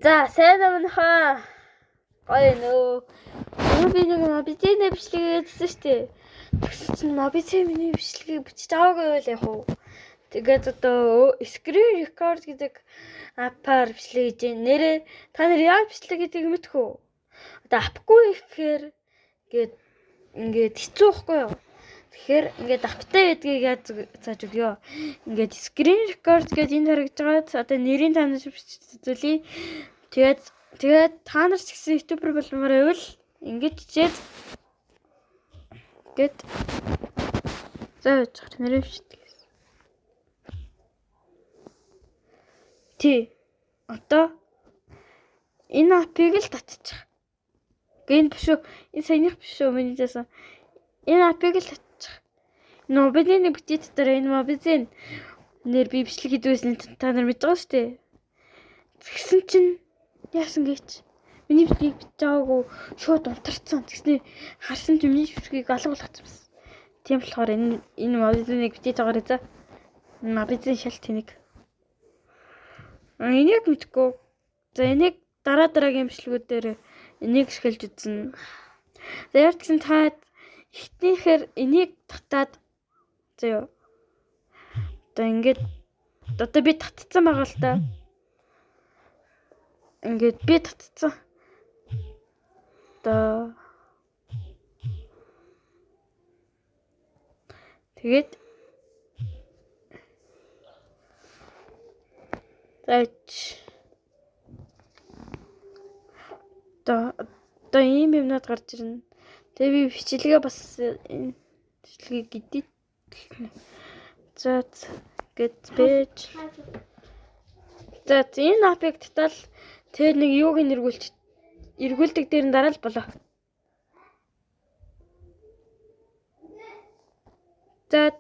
За, сайн амнахаа. Гоё нөө. Би нэг мобицны бичлэгээ хийсэн шүү дээ. Тэгсэн чинь мобицны миний бичлэгийг бичиж аваагүй байл яг уу. Тэгээд одоо screen record гэдэг апаар бичлэг хийж байна. Нэрээ та нар яаж бичлэг хийдэг мэдэх үү? Одоо апгүй ихээр ингээд хэцүү байхгүй юу? Тэгэхээр ингээд аптай гэдгийг яаж зааж өгөө. Ингээд screen record гэж энд харагдж байгаа. Одоо нэрийн танаас бичүүлээ. Тэгээд та нар ч гэсэн ютубер болмоор байвал ингэж чичээд гээд зааж нэрээ бичдэг. Одоо энэ апыг л татчих. Энэ биш үү? Энэ саяных биш үү? Миний засан. Энэ апыг л татчих. Мобицны битээ дотор энэ мобицны нэр би бичлэг хийдвэсэн та нар мэдэж байгаа шүү дээ. Тэгсэн чинь яасан гэж миний бичлэгийг бичиж аваагүй шууд унтарцсан. Тэгснэ харсан чинь миний бичлэгийг алга болгоцсон. Тийм болохоор энэ мобицныг битэж байгаарай за. Мобицны шал тэнэг. Энийг мэдгүй. За энийг дараагийн бичлэгүүдээр энийг шгэлж үзнэ. За яг гэсэн та ихтнийхээр энийг татаад зөө. Одоо ингээд одоо би татцсан байгаа л да. Ингээд би татцсан. Одоо тэгээд одоо ийм юмнууд гарч ирнэ. Тэгээ би бичлэгээ бас энэ бичлэгийг гэдээ. За гэт пэйж. За энэ апыг татал тэр нэг юуг эргүүлдэг дээр нь дараал болоо. За